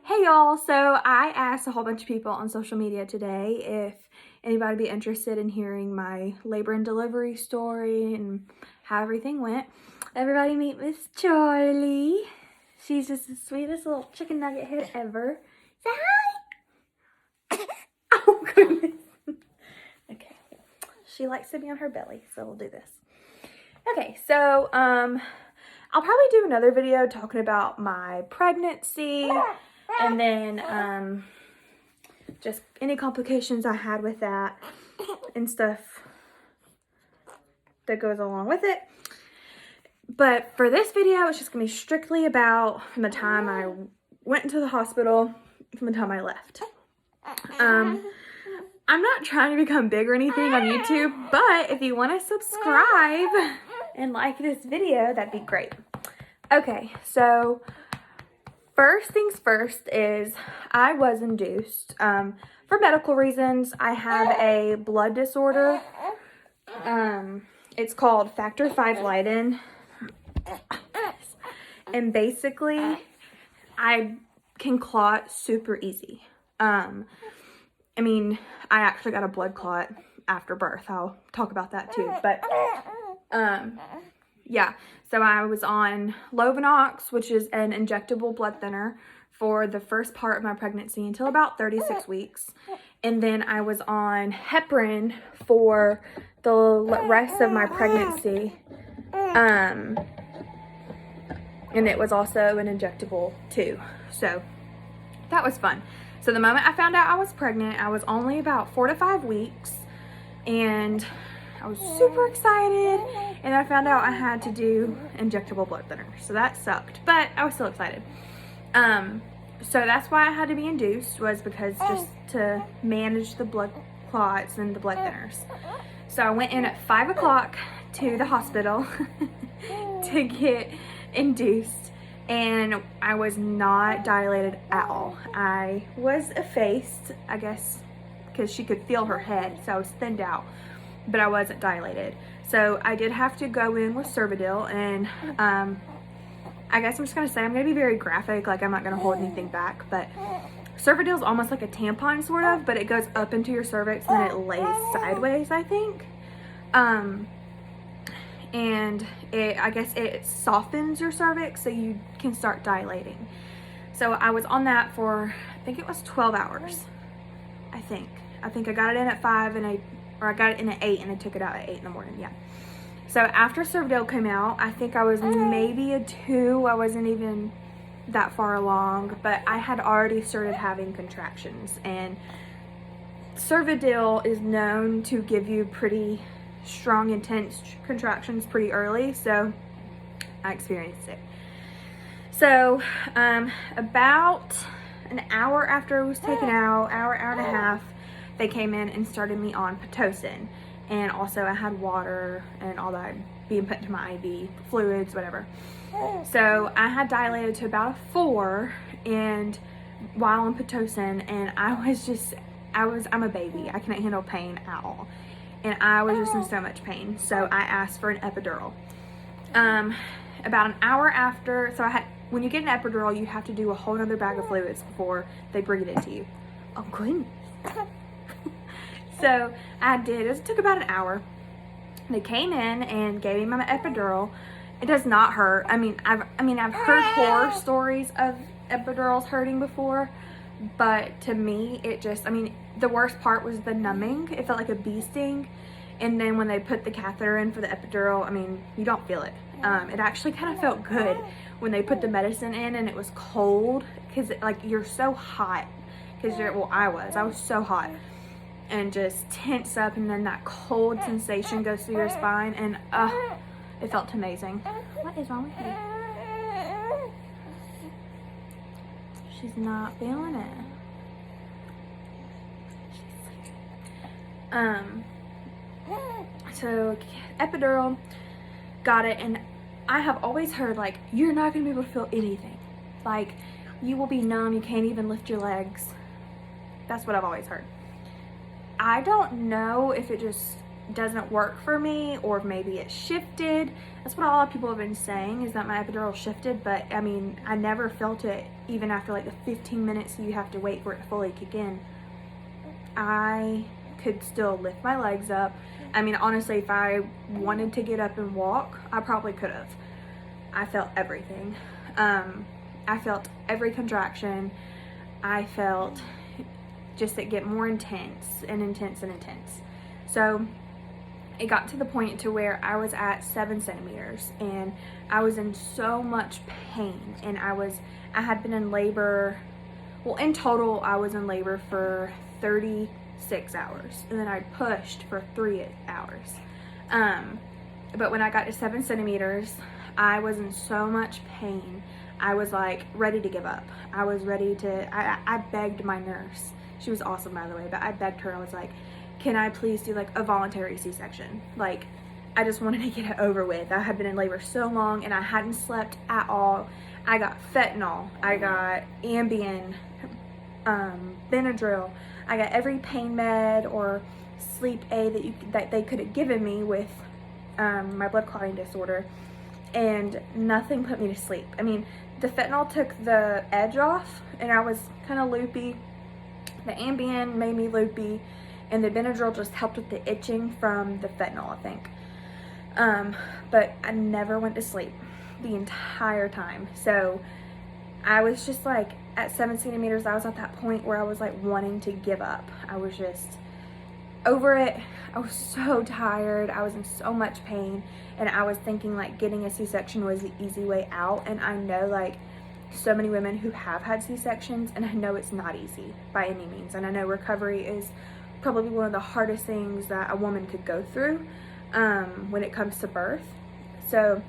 Hey y'all, so I asked a whole bunch of people on social media today if anybody would be interested in hearing my labor and delivery story and how everything went. Everybody meet Miss Charlie. She's just the sweetest little chicken nugget head ever. Say hi! Oh goodness. Okay, she likes to be on her belly, so we'll do this. Okay, so I'll probably do another video talking about my pregnancy and then just any complications I had with that and stuff that goes along with it. But for this video, it's just gonna be strictly about from the time I went into the hospital from the time I left. I'm not trying to become big or anything on YouTube, but if you want to subscribe and like this video, that'd be great. Okay, so first things first is I was induced for medical reasons. I have a blood disorder. It's called factor V Leiden. And basically, I can clot super easy. I mean, I actually got a blood clot after birth. I'll talk about that too. But, yeah. So I was on Lovenox, which is an injectable blood thinner, for the first part of my pregnancy until about 36 weeks. And then I was on heparin for the rest of my pregnancy. And it was also an injectable too. So that was fun. So the moment I found out I was pregnant, I was only about 4 to 5 weeks, and I was super excited, and I found out I had to do injectable blood thinner. So that sucked, but I was still excited. So that's why I had to be induced, was because just to manage the blood clots and the blood thinners. So I went in at 5 o'clock to the hospital to get induced. And I was not dilated at all. I was effaced, I guess, because she could feel her head, so I was thinned out, but I wasn't dilated. So I did have to go in with Cervidil, and I guess I'm just gonna say I'm gonna be very graphic, like I'm not gonna hold anything back, but Cervidil is almost like a tampon sort of, but it goes up into your cervix and then it lays sideways, I think. And I guess it softens your cervix so you can start dilating. So I was on that for, I think it was 12 hours. I think I got it in at 5 and I got it in at 8 and I took it out at 8 in the morning. Yeah. So after Cervidil came out, I think I was maybe a 2. I wasn't even that far along, but I had already started having contractions, and Cervidil is known to give you pretty strong, intense contractions pretty early, so I experienced it. So about an hour after it was taken out, hour and a half, they came in and started me on Pitocin, and also I had water and all that being put into my IV, fluids, whatever. So I had dilated to about a 4, and while on Pitocin, and I'm a baby. I can't handle pain at all. And I was just in so much pain, so I asked for an epidural. About an hour after, when you get an epidural, you have to do a whole nother bag of fluids before they bring it into you. Oh goodness. So I did. It took about an hour. They came in and gave me my epidural. It does not hurt. I've heard horror stories of epidurals hurting before, but to me, the worst part was the numbing. It felt like a bee sting. And then when they put the catheter in for the epidural, you don't feel it. It actually kind of felt good when they put the medicine in and it was cold, because you're so hot. I was so hot and just tense up, and then that cold sensation goes through your spine, and it felt amazing. What is wrong with you? She's not feeling it. So epidural, got it, and I have always heard, you're not gonna be able to feel anything. You will be numb, you can't even lift your legs. That's what I've always heard. I don't know if it just doesn't work for me, or maybe it shifted. That's what a lot of people have been saying, is that my epidural shifted, but I mean, I never felt it even after like the 15 minutes you have to wait for it to fully kick in. I could still lift my legs up. I mean, honestly, if I wanted to get up and walk, I probably could have. I felt everything. I felt every contraction. I felt just it get more intense and intense and intense. So it got to the point to where I was at 7 centimeters and I was in so much pain, and I had been in labor, well, in total I was in labor for 36 hours, and then I pushed for 3 hours. But when I got to 7 centimeters, I was in so much pain. I was like ready to give up. I was ready to, I begged my nurse. She was awesome, by the way, but I begged her. I was like, can I please do like a voluntary C-section? Like, I just wanted to get it over with. I had been in labor so long and I hadn't slept at all. I got fentanyl, I got Ambien, Benadryl, I got every pain med or sleep aid that they could have given me with my blood clotting disorder, and nothing put me to sleep. I mean, the fentanyl took the edge off and I was kind of loopy. The Ambien made me loopy, and the Benadryl just helped with the itching from the fentanyl, I think. But I never went to sleep the entire time. So I was just like, at 7 centimeters, I was at that point where I was like wanting to give up. I was just over it. I was so tired. I was in so much pain, and I was thinking like getting a C-section was the easy way out. And I know like so many women who have had C-sections, and I know it's not easy by any means. And I know recovery is probably one of the hardest things that a woman could go through when it comes to birth. So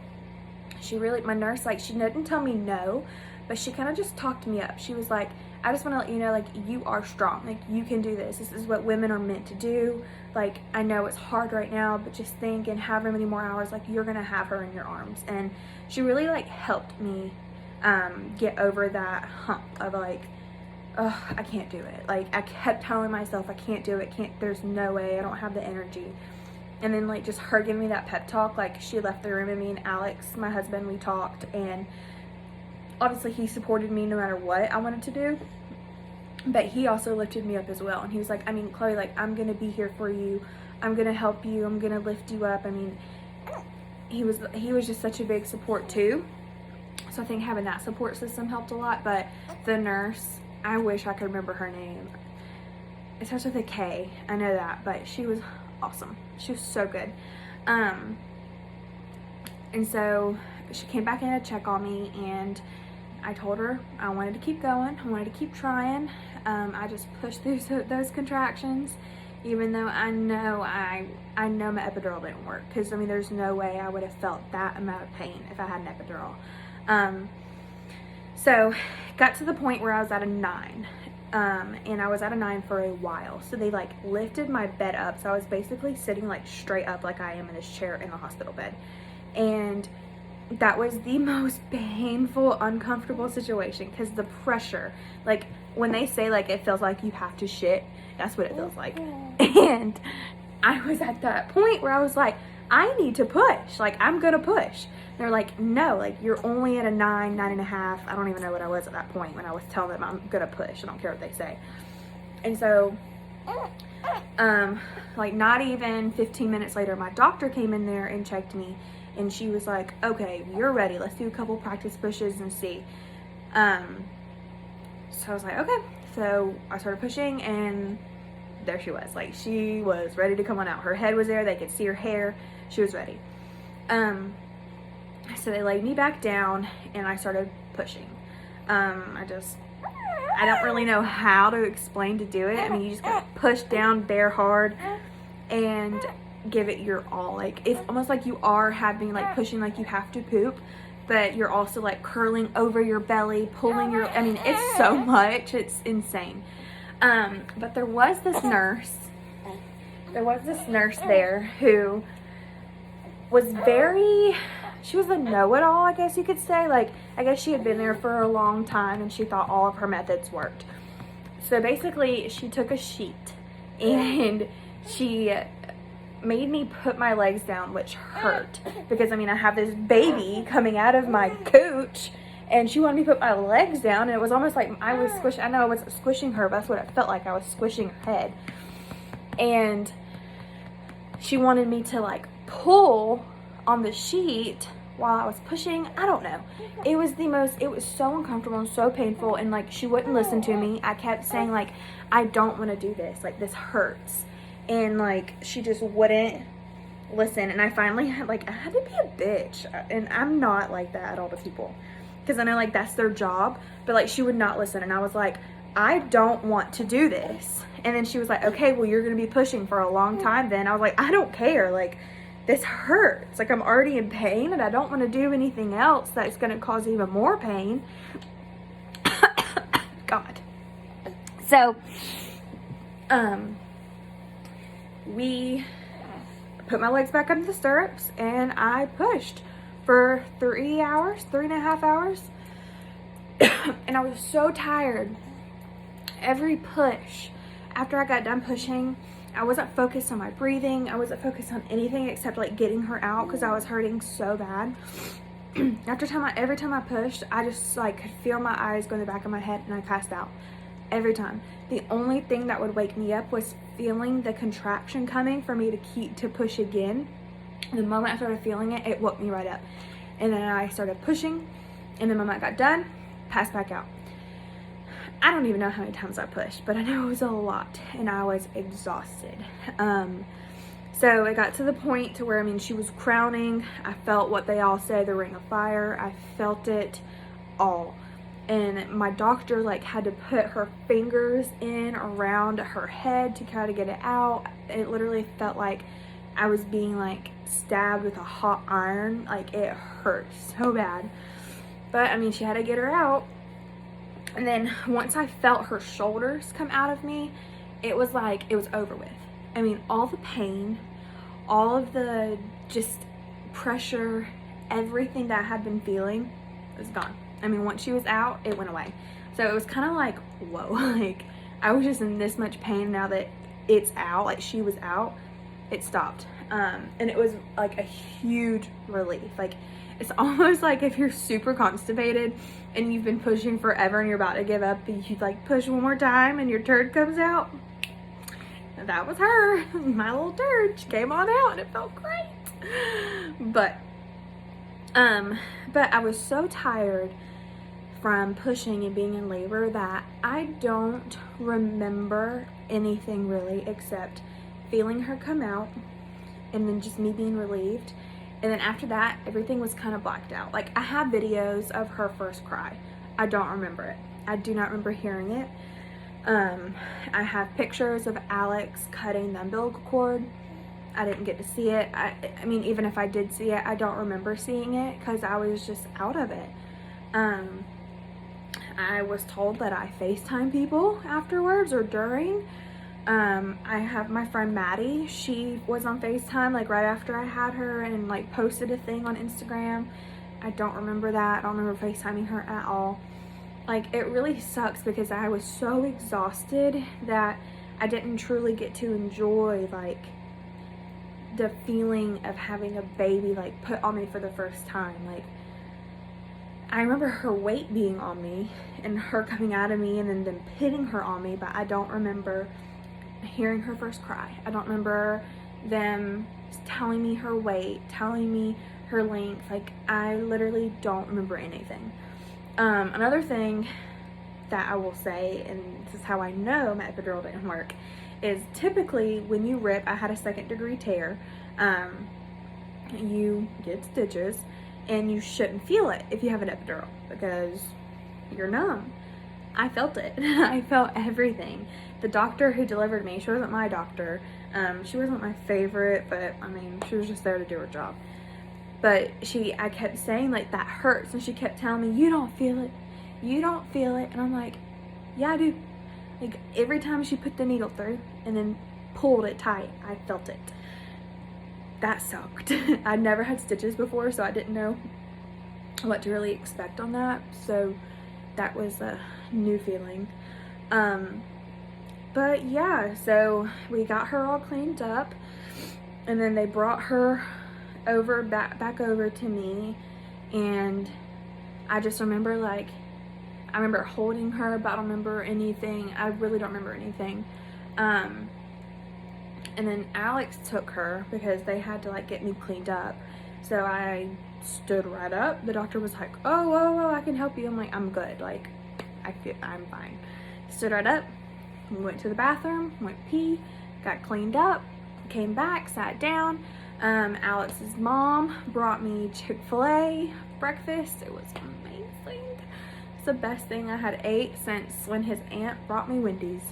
she really, my nurse, like, she didn't tell me no, but she kind of just talked me up. She was like, I just want to let you know, like, you are strong. Like, you can do this. This is what women are meant to do. Like, I know it's hard right now, but just think, in however many more hours, like, you're going to have her in your arms. And she really, like, helped me get over that hump of, like, oh, I can't do it. Like, I kept telling myself, I can't do it. There's no way. I don't have the energy. And then, like, just her giving me that pep talk, like, she left the room, and me and Alex, my husband, we talked, and obviously he supported me no matter what I wanted to do, but he also lifted me up as well. And he was like, I mean, Chloe, like, I'm gonna be here for you. I'm gonna help you. I'm gonna lift you up. I mean, he was just such a big support too. So I think having that support system helped a lot. But the nurse, I wish I could remember her name. It starts with a K, I know that, but she was awesome. She was so good. And so she came back in to check on me, and I told her I wanted to keep going. I wanted to keep trying. I just pushed through those contractions, even though I know my epidural didn't work. Because, I mean, there's no way I would have felt that amount of pain if I had an epidural. So got to the point where I was at a 9. And I was at a 9 for a while. So they like lifted my bed up. So I was basically sitting like straight up like I am in this chair in the hospital bed. And that was the most painful, uncomfortable situation, because the pressure, like when they say like it feels like you have to shit, that's what it feels like. And I was at that point where I was like, I need to push. Like, I'm gonna push. They're like, no, like, you're only at a 9, 9.5. I don't even know what I was at that point when I was telling them I'm gonna push. I don't care what they say. And so, like, not even 15 minutes later, my doctor came in there and checked me, and she was like, okay, you're ready. Let's do a couple practice pushes and see. So I was like, okay. So I started pushing, and there she was. Like, she was ready to come on out. Her head was there. They could see her hair. She was ready. So they laid me back down, and I started pushing. I don't really know how to explain to do it. I mean, you just gotta push down bare hard and give it your all. Like, it's almost like you are having, like, pushing like you have to poop, but you're also like curling over your belly, pulling your, I mean, it's so much, it's insane. But there was this nurse there who was she was a know-it-all, I guess you could say. Like, I guess she had been there for a long time, and she thought all of her methods worked. So basically, she took a sheet, and she made me put my legs down, which hurt because I mean I have this baby coming out of my cooch, and she wanted me to put my legs down, and it was almost like I was squishing. I know I wasn't squishing her, but that's what it felt like. I was squishing her head, and she wanted me to like pull on the sheet while I was pushing. I don't know. It was so uncomfortable and so painful, and like she wouldn't listen to me. I kept saying like, I don't want to do this, like this hurts, and like she just wouldn't listen. And I finally had I had to be a bitch, and I'm not like that at all to people because I know like that's their job, but like she would not listen, and I was like, I don't want to do this. And then she was like, okay, well you're gonna be pushing for a long time then. I was like, I don't care, like this hurts, like I'm already in pain and I don't want to do anything else that's going to cause even more pain. God. So we put my legs back up in the stirrups and I pushed for 3.5 hours. And I was so tired. Every push after I got done pushing, I wasn't focused on my breathing. I wasn't focused on anything except like getting her out because I was hurting so bad. Every time I pushed, I just like could feel my eyes go in the back of my head and I passed out every time. The only thing that would wake me up was feeling the contraction coming for me to push again. The moment I started feeling it, it woke me right up. And then I started pushing, and the moment I got done, passed back out. I don't even know how many times I pushed, but I know it was a lot, and I was exhausted. So it got to the point to where, I mean, she was crowning. I felt what they all say, the ring of fire. I felt it all. And my doctor like had to put her fingers in around her head to try to get it out. It literally felt like I was being like stabbed with a hot iron. Like it hurt so bad. But I mean, she had to get her out. And then once I felt her shoulders come out of me, it was like it was over with. I mean, all the pain, all of the just pressure, everything that I had been feeling was gone. I mean, once she was out, it went away. So it was kind of like, whoa, like I was just in this much pain. Now that it's out, like she was out, it stopped. And it was like a huge relief. Like it's almost like if you're super constipated and you've been pushing forever and you're about to give up, and you like push one more time and your turd comes out. And that was her, my little turd. She came on out and it felt great. But I was so tired from pushing and being in labor that I don't remember anything really except feeling her come out and then just me being relieved. And then after that, everything was kind of blacked out. Like I have videos of her first cry. I don't remember it. I do not remember hearing it. I have pictures of Alex cutting the umbilical cord. I didn't get to see it. I mean, even if I did see it, I don't remember seeing it because I was just out of it. I was told that I FaceTime people afterwards or during. I have my friend Maddie. She was on FaceTime like right after I had her and like posted a thing on Instagram. I don't remember that. I don't remember FaceTiming her at all. Like it really sucks because I was so exhausted that I didn't truly get to enjoy like the feeling of having a baby like put on me for the first time. Like I remember her weight being on me and her coming out of me and then them hitting her on me, but I don't remember hearing her first cry. I don't remember them telling me her weight, telling me her length. Like I literally don't remember anything. Another thing that I will say, and this is how I know my epidural didn't work, is typically when you rip, I had a 2nd-degree tear, you get stitches and you shouldn't feel it if you have an epidural because you're numb. I felt it. I felt everything. The doctor who delivered me, she wasn't my doctor. She wasn't my favorite, but I mean, she was just there to do her job. But I kept saying like, that hurts. And she kept telling me, you don't feel it. You don't feel it. And I'm like, yeah, I do. Like every time she put the needle through and then pulled it tight, I felt it. That sucked. I'd never had stitches before, so I didn't know what to really expect on that. So that was a new feeling. But yeah, so we got her all cleaned up. And then they brought her over, back over to me, and I just remember, like, I remember holding her, but I don't remember anything. I really don't remember anything. And then Alex took her because they had to, like, get me cleaned up. So I stood right up. The doctor was like, oh, I can help you. I'm like, I'm good. Like, I'm fine. Stood right up. We went to the bathroom, went pee, got cleaned up, came back, sat down. Alex's mom brought me Chick-fil-A breakfast. It was amazing. It's the best thing I had ate since when his aunt brought me Wendy's.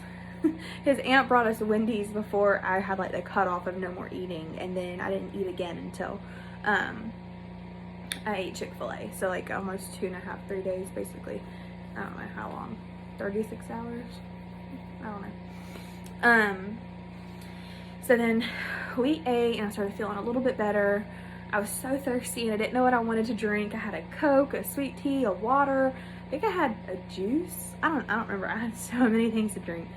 His aunt brought us Wendy's before I had, like, the cutoff of no more eating, and then I didn't eat again until I ate Chick-fil-A. So, like, almost 2.5, 3 days basically. I don't know how long. 36 hours? I don't know. So then we ate, and I started feeling a little bit better. I was so thirsty, and I didn't know what I wanted to drink. I had a Coke, a sweet tea, a water. I think I had a juice. I don't remember. I had so many things to drink.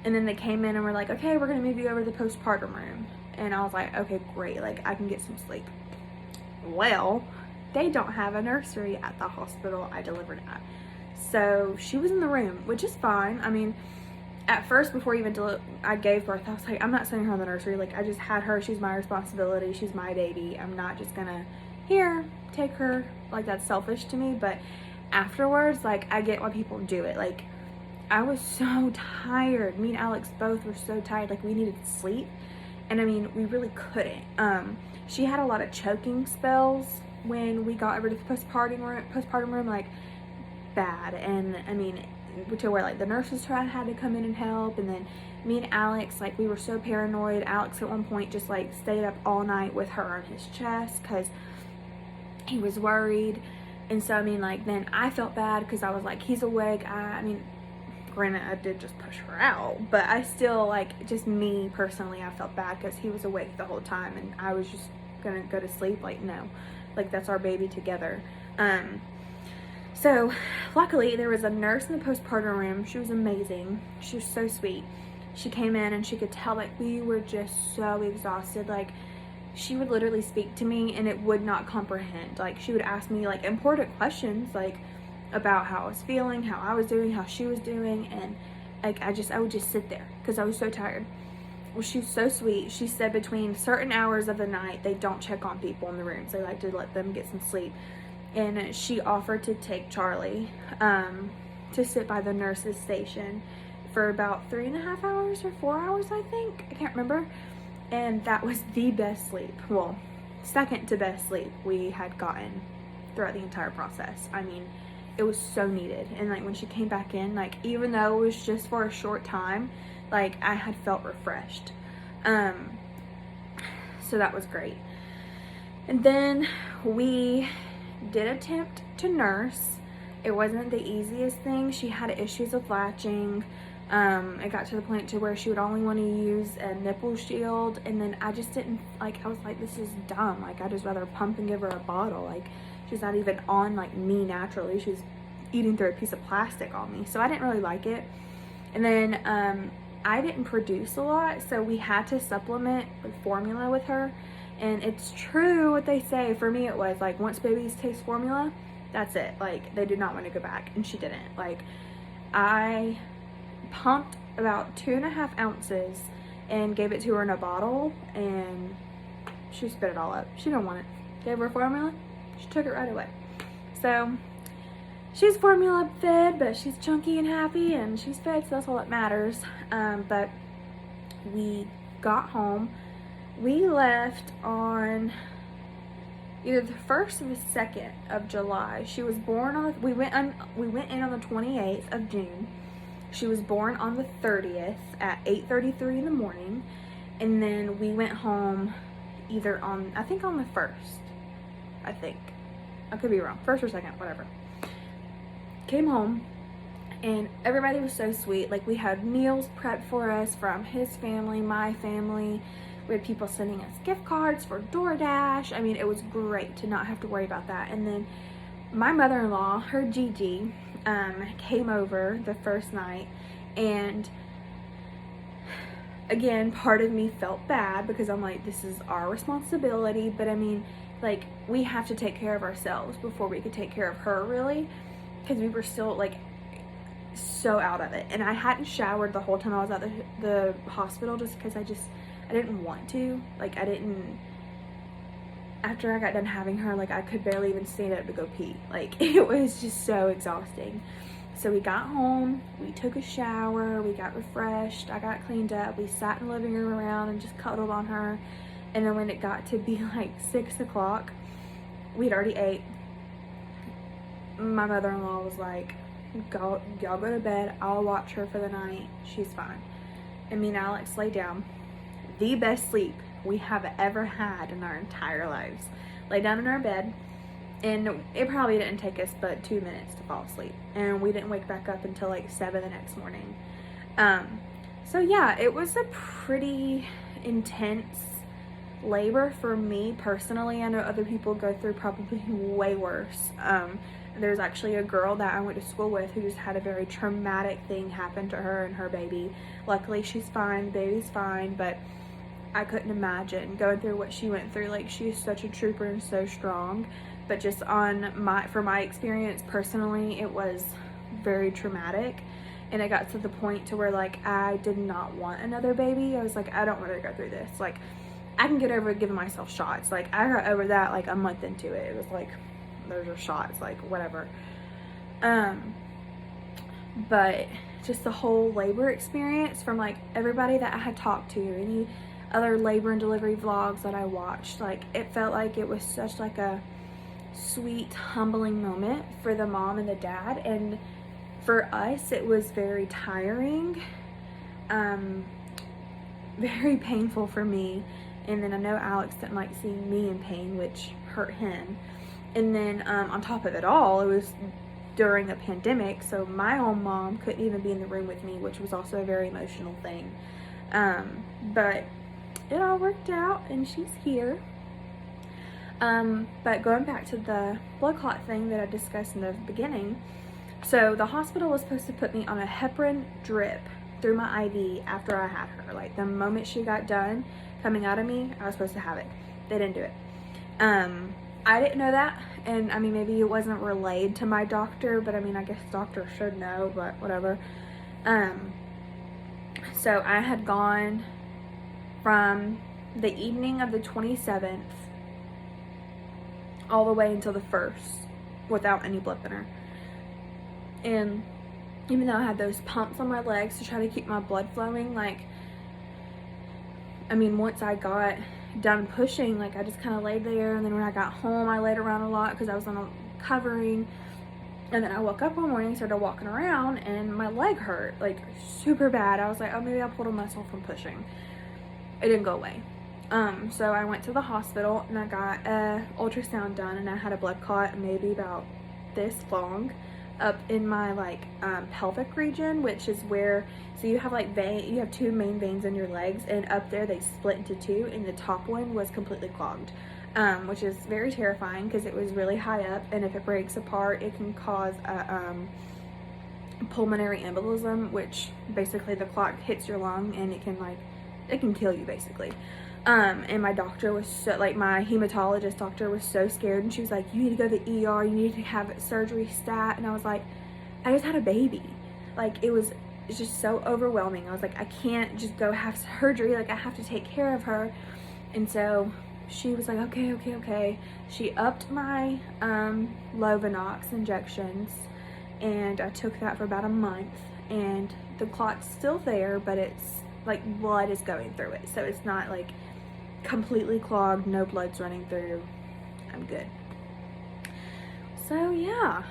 And then they came in and were like, okay, we're gonna move you over to the postpartum room. And I was like, okay, great, like, I can get some sleep. Well, they don't have a nursery at the hospital I delivered at. So she was in the room, which is fine. I mean, at first, before even I gave birth, I was like, I'm not sending her in the nursery. Like, I just had her. She's my responsibility. She's my baby. I'm not just gonna, here, take her. Like, that's selfish to me. But afterwards, like, I get why people do it. Like, I was so tired. Me and Alex both were so tired. Like, we needed sleep. And I mean, we really couldn't. She had a lot of choking spells when we got over to the postpartum room, like, bad. And I mean, to where, like, the nurses had to come in and help. And then me and Alex, like, we were so paranoid. Alex at one point just, like, stayed up all night with her on his chest because he was worried. And so, I mean, like, then I felt bad because I was like, he's awake. I mean, granted, I did just push her out, but I still, like, just me personally, I felt bad because he was awake the whole time and I was just gonna go to sleep. Like, no, like, that's our baby together. So luckily there was a nurse in the postpartum room. She was amazing. She was so sweet. She came in and she could tell, like, we were just so exhausted. Like, she would literally speak to me and it would not comprehend. Like, she would ask me, like, important questions, like, about how I was feeling, how I was doing, how she was doing, and, like, I would just sit there because I was so tired. Well, she was so sweet. She said between certain hours of the night, they don't check on people in the rooms. They like to let them get some sleep. And she offered to take Charlie to sit by the nurse's station for about 3.5 hours or 4 hours, I think. I can't remember. And that was the best sleep. Well, second to best sleep we had gotten throughout the entire process. I mean, it was so needed. And, like, when she came back in, like, even though it was just for a short time, like, I had felt refreshed. So that was great. And then we did attempt to nurse. It wasn't the easiest thing. She had issues with latching. It got to the point to where she would only want to use a nipple shield, and then I just didn't, like, I was like, this is dumb. Like, I'd just rather pump and give her a bottle. Like, she's not even on, like, me naturally. She's eating through a piece of plastic on me, so I didn't really like it. And then I didn't produce a lot, so we had to supplement with formula with her. And it's true what they say. For me, it was like, once babies taste formula, that's it. Like, they did not want to go back, and she didn't. Like, I pumped about 2.5 ounces and gave it to her in a bottle, and she spit it all up. She didn't want it. Gave her formula, she took it right away. So she's formula fed, but she's chunky and happy, and she's fed, so that's all that matters. But we got home. We left on either the 1st or the 2nd of July. She was born on, we went in on the 28th of June. She was born on the 30th at 8:33 in the morning. And then we went home either on, I think on the 1st. I think. I could be wrong. 1st or 2nd, whatever. Came home. And everybody was so sweet. Like, we had meals prepped for us from his family, my family. We had people sending us gift cards for DoorDash. I mean, it was great to not have to worry about that. And then my mother-in-law, her Gigi, came over the first night. And again, part of me felt bad because I'm like, this is our responsibility, but I mean, like, we have to take care of ourselves before we could take care of her, really, because we were still, like, so out of it. And I hadn't showered the whole time I was at the hospital just because I didn't want to. Like, after I got done having her, like, I could barely even stand up to go pee. Like, it was just so exhausting. So we got home, we took a shower, we got refreshed, I got cleaned up, we sat in the living room around and just cuddled on her. And then when it got to be like 6 o'clock, we'd already ate. My mother-in-law was like, y'all go to bed, I'll watch her for the night, she's fine. And me and Alex lay down. The best sleep we have ever had in our entire lives. Lay down in our bed, and it probably didn't take us but 2 minutes to fall asleep. And we didn't wake back up until like 7 the next morning. So yeah, it was a pretty intense labor for me personally. I know other people go through probably way worse. There's actually a girl that I went to school with who just had a very traumatic thing happen to her and her baby. Luckily she's fine, the baby's fine, but I couldn't imagine going through what she went through. Like, she is such a trooper and so strong, but just for my experience personally, it was very traumatic. And it got to the point to where, like, I did not want another baby. I was like, I don't want to go through this. Like, I can get over giving myself shots. Like, I got over that like a month into it. It was like, those are shots, like, whatever. But just the whole labor experience, from like everybody that I had talked to, any other labor and delivery vlogs that I watched, like, it felt like it was such like a sweet, humbling moment for the mom and the dad. And for us, it was very tiring, very painful for me. And then I know Alex didn't like seeing me in pain, which hurt him. And then on top of it all, it was during a pandemic, so my own mom couldn't even be in the room with me, which was also a very emotional thing. But it all worked out, and she's here. But going back to the blood clot thing that I discussed in the beginning, so the hospital was supposed to put me on a heparin drip through my IV after I had her. Like, the moment she got done coming out of me, I was supposed to have it. They didn't do it. I didn't know that, and I mean, maybe it wasn't relayed to my doctor, but I mean, I guess doctor should know, but whatever. So I had gone from the evening of the 27th all the way until the 1st without any blood thinner. And even though I had those pumps on my legs to try to keep my blood flowing, like, I mean, once I got done pushing, like, I just kind of laid there. And then when I got home, I laid around a lot because I was on a covering. And then I woke up one morning, started walking around, and my leg hurt, like, super bad. I was like, oh, maybe I pulled a muscle from pushing. It didn't go away. So I went to the hospital and I got a ultrasound done, and I had a blood clot maybe about this long up in my, like, pelvic region, which is where, so you have, like, you have two main veins in your legs, and up there they split into two, and the top one was completely clogged, which is very terrifying because it was really high up, and if it breaks apart, it can cause a pulmonary embolism, which basically the clot hits your lung and it can kill you, basically. And my doctor was so, like, my hematologist doctor was so scared, and she was like, you need to go to the ER, you need to have surgery stat. And I was like, I just had a baby. Like, it's just so overwhelming. I was like, I can't just go have surgery, like, I have to take care of her. And so she was like, okay. She upped my Lovenox injections, and I took that for about a month, and the clot's still there, but it's like blood is going through it, so it's not like completely clogged, no blood's running through. I'm good. So yeah,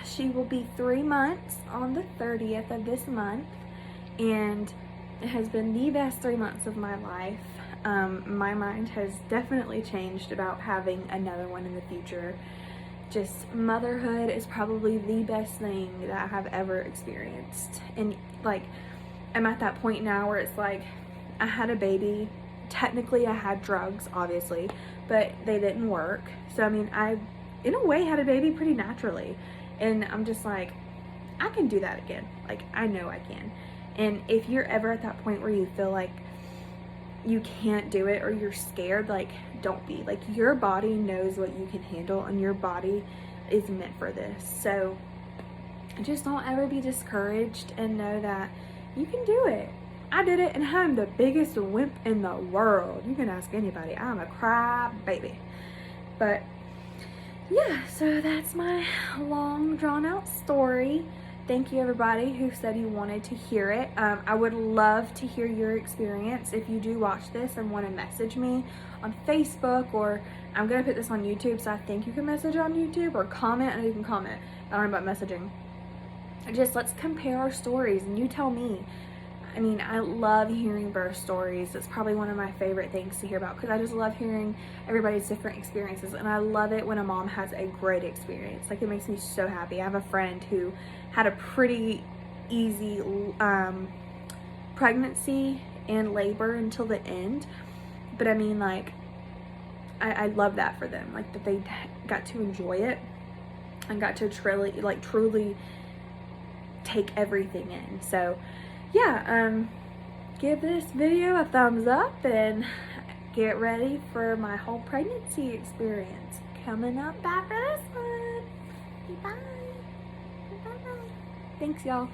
she will be 3 months on the 30th of this month, and it has been the best 3 months of my life. My mind has definitely changed about having another one in the future. Just motherhood is probably the best thing that I have ever experienced. And, like, I'm at that point now where it's like, I had a baby. Technically I had drugs, obviously, but they didn't work. So I mean, I in a way had a baby pretty naturally, and I'm just like, I can do that again. Like, I know I can. And if you're ever at that point where you feel like you can't do it or you're scared, like, don't be. Like, your body knows what you can handle, and your body is meant for this. So just don't ever be discouraged, and know that you can do it. I did it, and I'm the biggest wimp in the world. You can ask anybody. I'm a cry baby. But yeah, so that's my long drawn out story. Thank you everybody who said you wanted to hear it. I would love to hear your experience. If you do watch this and want to message me on Facebook, or I'm going to put this on YouTube, so I think you can message on YouTube, or comment. I know you can comment. I don't know about messaging. Just let's compare our stories, and you tell me. I mean, I love hearing birth stories. It's probably one of my favorite things to hear about, because I just love hearing everybody's different experiences, and I love it when a mom has a great experience. Like, it makes me so happy. I have a friend who had a pretty easy pregnancy and labor until the end, but I mean, like, I love that for them, like, that they got to enjoy it and got to truly take everything in. So yeah, give this video a thumbs up, and get ready for my whole pregnancy experience coming up after this one. Bye. Bye. Thanks, y'all.